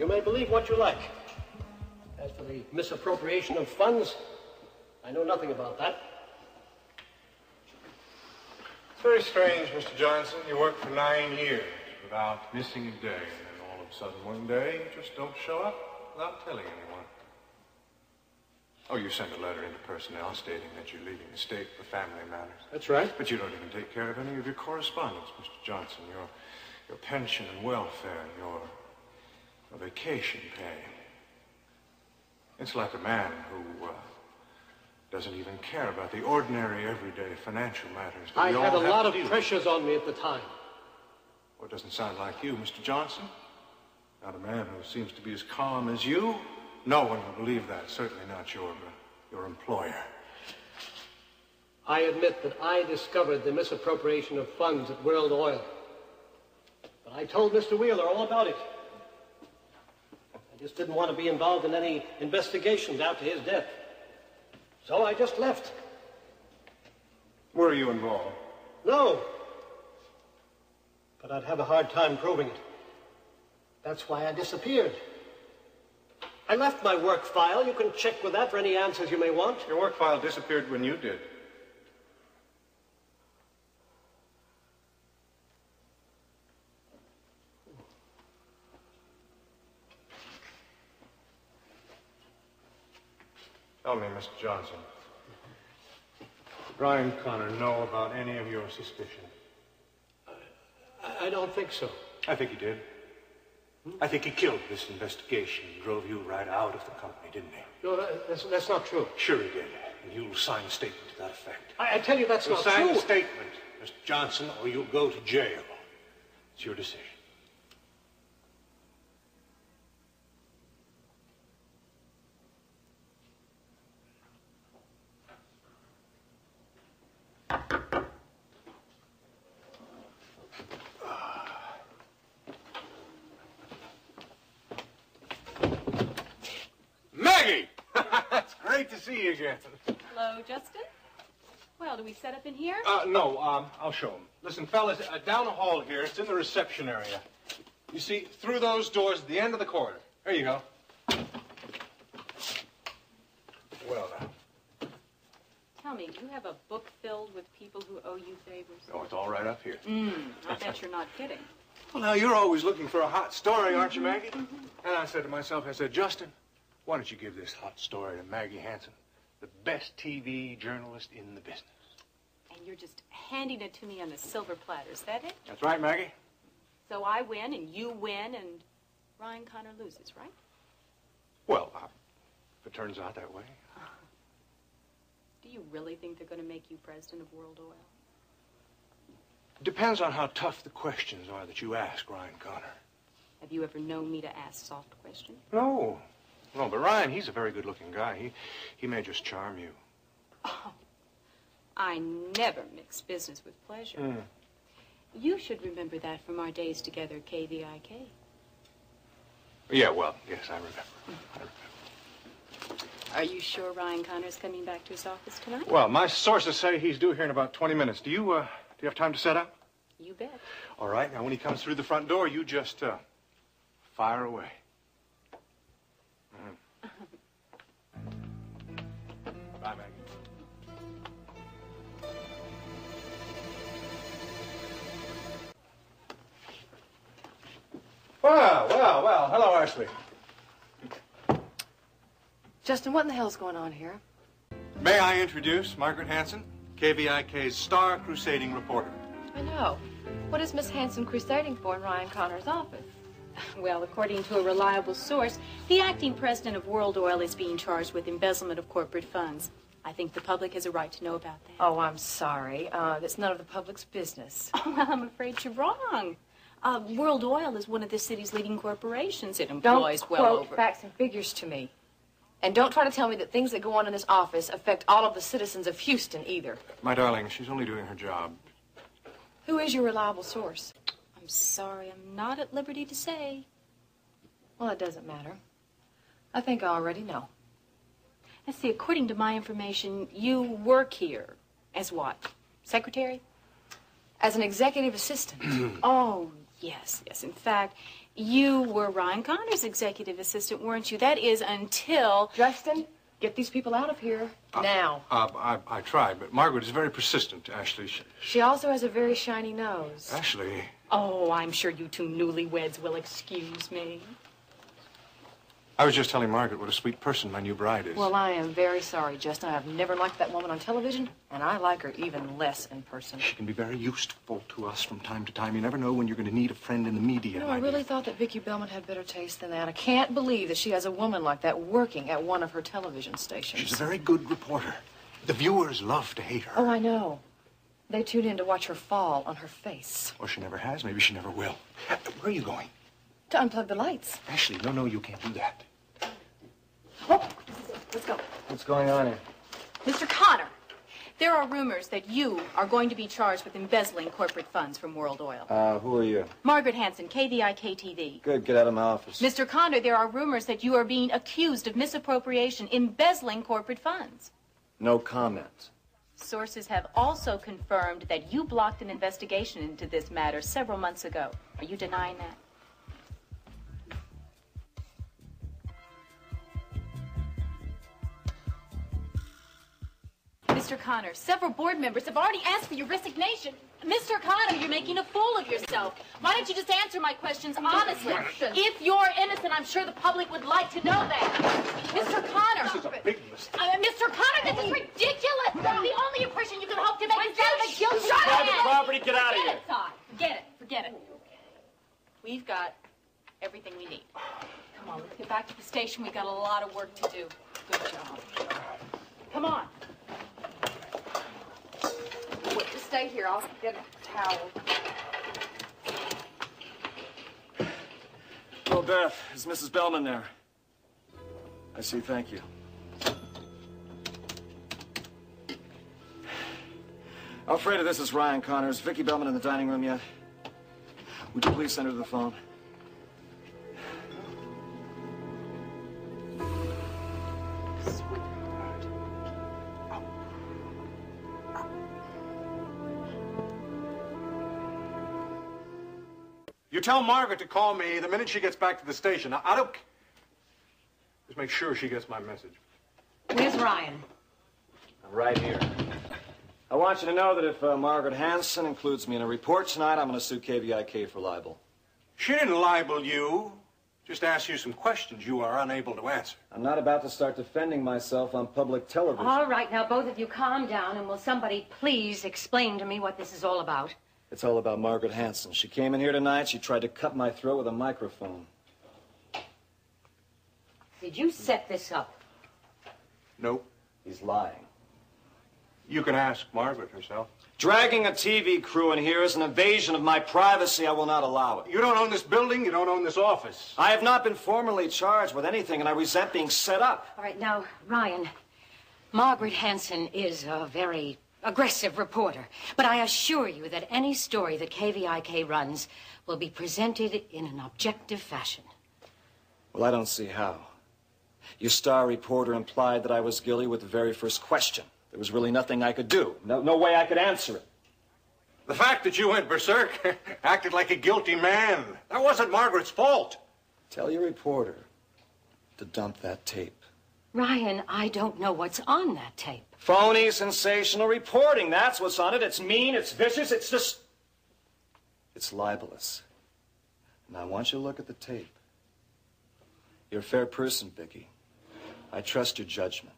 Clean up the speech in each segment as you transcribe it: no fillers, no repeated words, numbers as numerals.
You may believe what you like. As for the misappropriation of funds, I know nothing about that. It's very strange, Mr. Johnson. You worked for 9 years without missing a day, and then all of a sudden one day you just don't show up without telling anyone. Oh, you sent a letter into personnel stating that you're leaving the state for family matters. That's right. But you don't even take care of any of your correspondence, Mr. Johnson. Your pension and welfare, your vacation pay. It's like a man who doesn't even care about the ordinary, everyday financial matters. I had a lot of pressures on me at the time. Well, it doesn't sound like you, Mr. Johnson. Not a man who seems to be as calm as you. No one will believe that, certainly not your employer. I admit that I discovered the misappropriation of funds at World Oil. But I told Mr. Wheeler all about it. I just didn't want to be involved in any investigations after his death. So I just left. Were you involved? No. But I'd have a hard time proving it. That's why I disappeared. I left my work file. You can check with that for any answers you may want. Your work file disappeared when you did. Tell me, Mr. Johnson, did Brian Connor know about any of your suspicions? I don't think so. I think he did. I think he killed this investigation and drove you right out of the company, didn't he? No, that's not true. Sure he did. And you'll sign a statement to that effect. I tell you that's not true. You'll sign a statement, Mr. Johnson, or you'll go to jail. It's your decision. Maggie! It's great to see you again. Hello, Justin. Well, do we set up in here? No, I'll show them. Listen, fellas, down the hall here, it's in the reception area. You see, through those doors at the end of the corridor. There you go. Well, now. Tell me, do you have a book filled with people who owe you favors? Oh, it's all right up here. I bet you're not kidding. Well, now, you're always looking for a hot story, aren't you, Maggie? And I said to myself, Justin, why don't you give this hot story to Maggie Hansen, the best TV journalist in the business? And you're just handing it to me on a silver platter, is that it? That's right, Maggie. So I win, and you win, and Ryan Connor loses, right? Well, if it turns out that way. Do you really think they're going to make you president of World Oil? Depends on how tough the questions are that you ask Ryan Connor. Have you ever known me to ask soft questions? No. No, but Ryan, he's a very good-looking guy. He may just charm you. Oh, I never mix business with pleasure. You should remember that from our days together at KVIK. Yeah, well, yes, I remember. Are you sure Ryan Connor's coming back to his office tonight? Well, my sources say he's due here in about 20 minutes. Do you have time to set up? You bet. All right. Now, when he comes through the front door, you just fire away. Bye, Maggie. Well. Hello, Ashley. Justin, what in the hell's going on here? May I introduce Margaret Hansen, KVIK's star crusading reporter. I know. What is Miss Hansen crusading for in Ryan Connor's office? Well, according to a reliable source, the acting president of World Oil is being charged with embezzlement of corporate funds. I think the public has a right to know about that. Oh, I'm sorry. That's none of the public's business. Oh, well, I'm afraid you're wrong. World Oil is one of the city's leading corporations. It Don't employs well over... quote facts and figures to me. And don't try to tell me that things that go on in this office affect all of the citizens of Houston either. My darling, she's only doing her job. Who is your reliable source? I'm sorry, I'm not at liberty to say. Well, it doesn't matter. I think I already know. Let's see, according to my information, you work here as what? Secretary? As an executive assistant. Oh, yes. In fact, You were Ryan Connor's executive assistant, weren't you? That is until... Justin, get these people out of here now. I tried, but Margaret is very persistent, Ashley. She also has a very shiny nose. Ashley... Oh, I'm sure you two newlyweds will excuse me. I was just telling Margaret what a sweet person my new bride is. Well, I am very sorry, Justin. I've never liked that woman on television, and I like her even less in person. She can be very useful to us from time to time. You never know when you're going to need a friend in the media. I really thought that Vicki Bellman had better taste than that. I can't believe that she has a woman like that working at one of her television stations. She's a very good reporter. The viewers love to hate her. Oh, I know. They tune in to watch her fall on her face. Or she never has. Maybe she never will. Where are you going? To unplug the lights. Ashley, no, you can't do that. Oh, let's go. What's going on here? Mr. Connor, there are rumors that you are going to be charged with embezzling corporate funds from World Oil. Who are you? Margaret Hanson, KVI-KTV. Good, get out of my office. Mr. Connor, there are rumors that you are being accused of misappropriation, embezzling corporate funds. No comment. Sources have also confirmed that you blocked an investigation into this matter several months ago. Are you denying that? Mr. Connor, several board members have already asked for your resignation. Mr. Connor, you're making a fool of yourself. Why don't you just answer my questions honestly? If you're innocent, I'm sure the public would like to know that. Mr. Connor. This is a big mistake. Mr. Connor, this is ridiculous. The only impression you can hope to make is that of a guilty man. Private property, get out of here. Forget it. We've got everything we need. Come on, let's get back to the station. We've got a lot of work to do. Good job. Come on. Wait, just stay here. I'll get a towel. Hello, Beth. Is Mrs. Bellman there? I see, thank you. Alfredo, this is Ryan Connor. Is Vicki Bellman in the dining room yet? Would you please send her to the phone? You tell Margaret to call me the minute she gets back to the station. I don't... Just make sure she gets my message. Where's Ryan? I'm right here. I want you to know that if Margaret Hanson includes me in a report tonight, I'm going to sue KVIK for libel. She didn't libel you. Just asked you some questions you are unable to answer. I'm not about to start defending myself on public television. All right, now both of you calm down, and will somebody please explain to me what this is all about? It's all about Margaret Hanson. She came in here tonight. She tried to cut my throat with a microphone. Did you set this up? Nope. He's lying. You can ask Margaret herself. Dragging a TV crew in here is an invasion of my privacy. I will not allow it. You don't own this building. You don't own this office. I have not been formally charged with anything, and I resent being set up. All right, now, Ryan, Margaret Hanson is a very aggressive reporter, but I assure you that any story that KVIK runs will be presented in an objective fashion. Well, I don't see how. Your star reporter implied that I was guilty with the very first question. There was really nothing I could do. No way I could answer it. The fact that you went berserk acted like a guilty man. That wasn't Margaret's fault. Tell your reporter to dump that tape. Ryan, I don't know what's on that tape. Phony, sensational reporting. That's what's on it. It's mean, it's vicious, it's just... It's libelous. Now, I want you to look at the tape. You're a fair person, Vicki. I trust your judgment.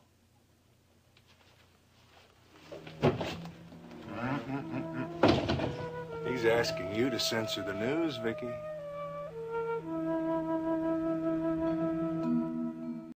He's asking you to censor the news, Vicki.